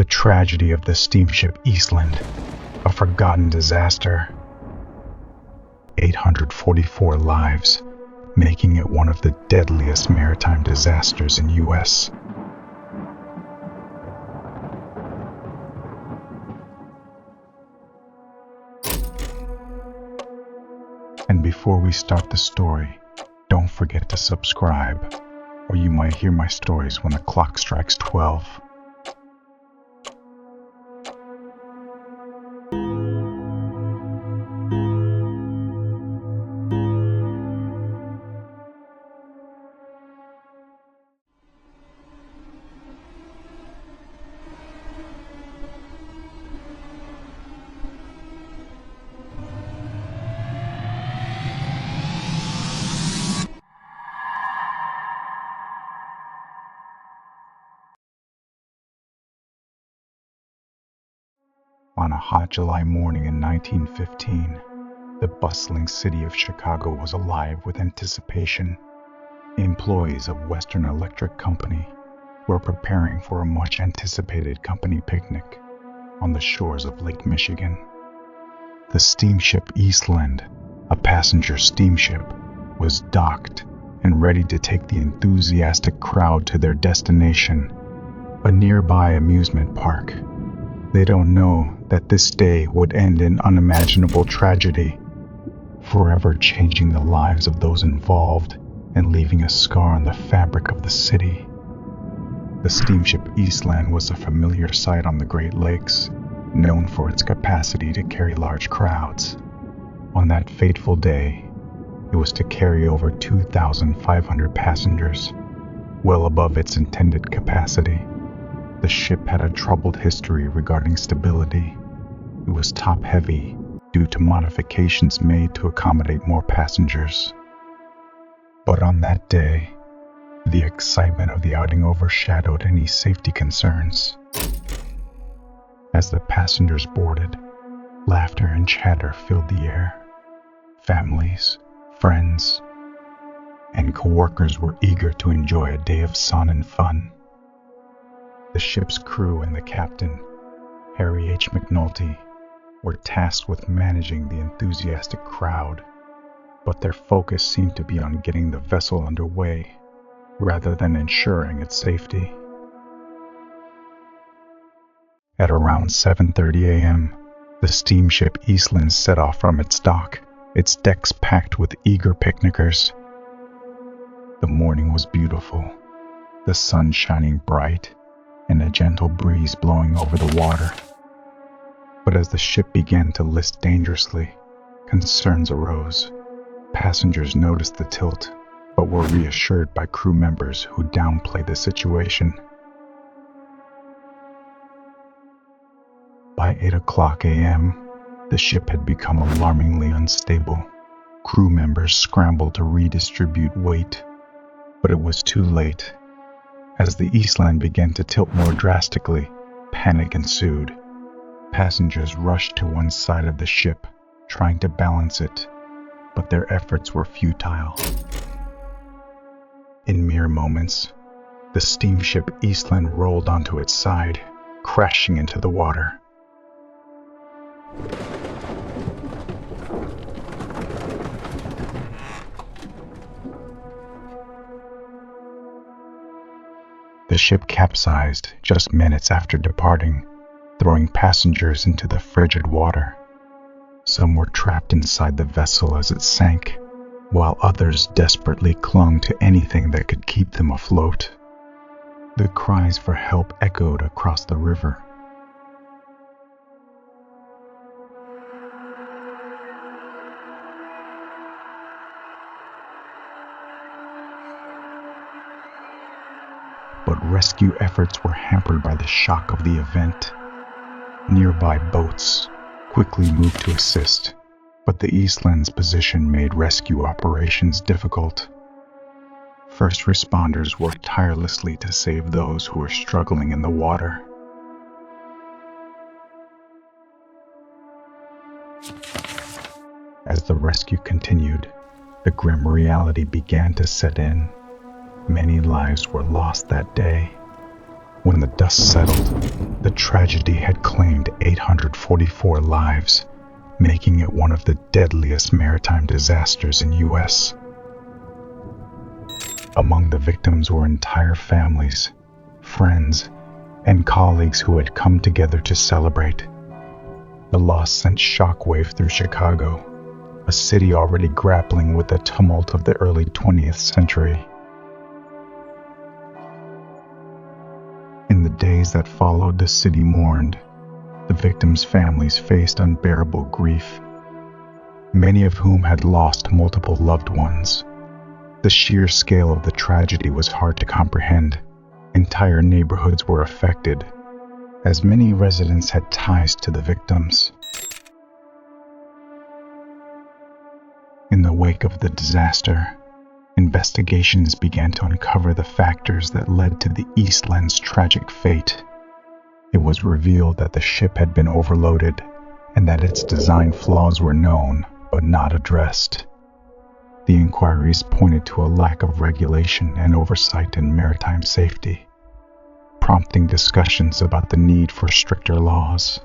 The tragedy of the steamship Eastland, a forgotten disaster. 844 lives, making it one of the deadliest maritime disasters in U.S. And before we start the story, don't forget to subscribe, or you might hear my stories when the clock strikes 12. On a hot July morning in 1915, the bustling city of Chicago was alive with anticipation. Employees of Western Electric Company were preparing for a much-anticipated company picnic on the shores of Lake Michigan. The steamship Eastland, a passenger steamship, was docked and ready to take the enthusiastic crowd to their destination, a nearby amusement park. They don't know that this day would end in unimaginable tragedy, forever changing the lives of those involved and leaving a scar on the fabric of the city. The steamship Eastland was a familiar sight on the Great Lakes, known for its capacity to carry large crowds. On that fateful day, it was to carry over 2,500 passengers, well above its intended capacity. The ship had a troubled history regarding stability. It was top-heavy due to modifications made to accommodate more passengers. But on that day, the excitement of the outing overshadowed any safety concerns. As the passengers boarded, laughter and chatter filled the air. Families, friends, and coworkers were eager to enjoy a day of sun and fun. The ship's crew and the captain, Harry H. McNulty, were tasked with managing the enthusiastic crowd, but their focus seemed to be on getting the vessel underway rather than ensuring its safety. At around 7:30 a.m., the steamship Eastland set off from its dock, its decks packed with eager picnickers. The morning was beautiful, the sun shining bright, and a gentle breeze blowing over the water. But as the ship began to list dangerously, concerns arose. Passengers noticed the tilt, but were reassured by crew members who downplayed the situation. By 8:00 a.m., the ship had become alarmingly unstable. Crew members scrambled to redistribute weight, but it was too late. As the Eastland began to tilt more drastically, panic ensued. Passengers rushed to one side of the ship, trying to balance it, but their efforts were futile. In mere moments, the steamship Eastland rolled onto its side, crashing into the water. The ship capsized just minutes after departing, throwing passengers into the frigid water. Some were trapped inside the vessel as it sank, while others desperately clung to anything that could keep them afloat. The cries for help echoed across the river. But rescue efforts were hampered by the shock of the event. Nearby boats quickly moved to assist, but the Eastland's position made rescue operations difficult. First responders worked tirelessly to save those who were struggling in the water. As the rescue continued, the grim reality began to set in. Many lives were lost that day. When the dust settled, the tragedy had claimed 844 lives, making it one of the deadliest maritime disasters in U.S. Among the victims were entire families, friends, and colleagues who had come together to celebrate. The loss sent shockwave through Chicago, a city already grappling with the tumult of the early 20th century. In the days that followed, the city mourned. The victims' families faced unbearable grief, many of whom had lost multiple loved ones. The sheer scale of the tragedy was hard to comprehend. Entire neighborhoods were affected, as many residents had ties to the victims. In the wake of the disaster, investigations began to uncover the factors that led to the Eastland's tragic fate. It was revealed that the ship had been overloaded and that its design flaws were known but not addressed. The inquiries pointed to a lack of regulation and oversight in maritime safety, prompting discussions about the need for stricter laws.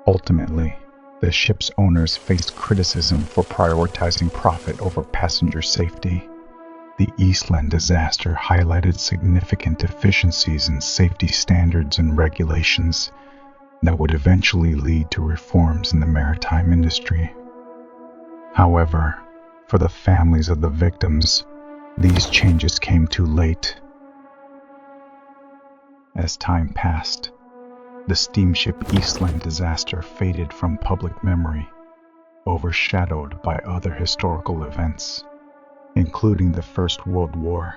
Ultimately, the ship's owners faced criticism for prioritizing profit over passenger safety. The Eastland disaster highlighted significant deficiencies in safety standards and regulations that would eventually lead to reforms in the maritime industry. However, for the families of the victims, these changes came too late. As time passed, the steamship Eastland disaster faded from public memory, overshadowed by other historical events, including the First World War.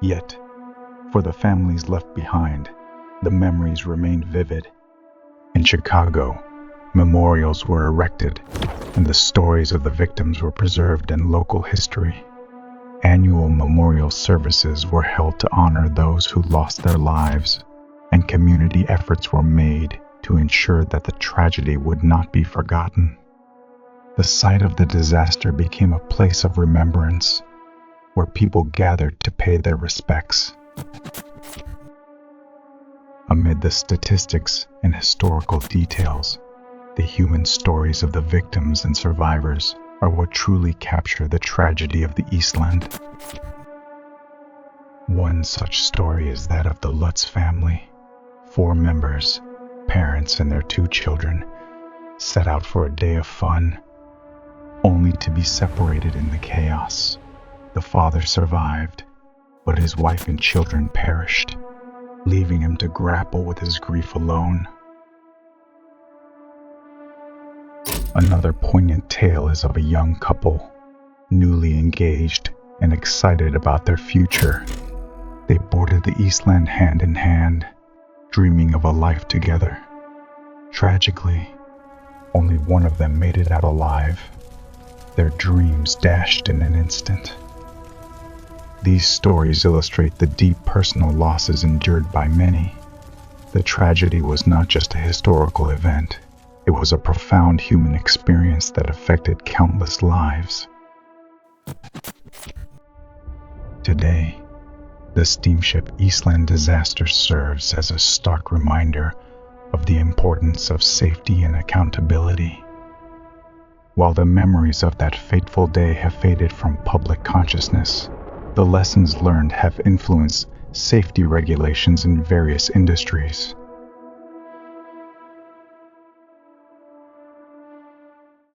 Yet, for the families left behind, the memories remained vivid. In Chicago, memorials were erected, and the stories of the victims were preserved in local history. Annual memorial services were held to honor those who lost their lives, and community efforts were made to ensure that the tragedy would not be forgotten. The site of the disaster became a place of remembrance, where people gathered to pay their respects. Amid the statistics and historical details, the human stories of the victims and survivors are what truly capture the tragedy of the Eastland. One such story is that of the Lutz family. 4 members, parents and their 2 children, set out for a day of fun, only to be separated in the chaos. The father survived, but his wife and children perished, leaving him to grapple with his grief alone. Another poignant tale is of a young couple, newly engaged and excited about their future. They boarded the Eastland hand in hand, dreaming of a life together. Tragically, only one of them made it out alive, their dreams dashed in an instant. These stories illustrate the deep personal losses endured by many. The tragedy was not just a historical event, it was a profound human experience that affected countless lives. Today, the steamship Eastland disaster serves as a stark reminder of the importance of safety and accountability. While the memories of that fateful day have faded from public consciousness, the lessons learned have influenced safety regulations in various industries.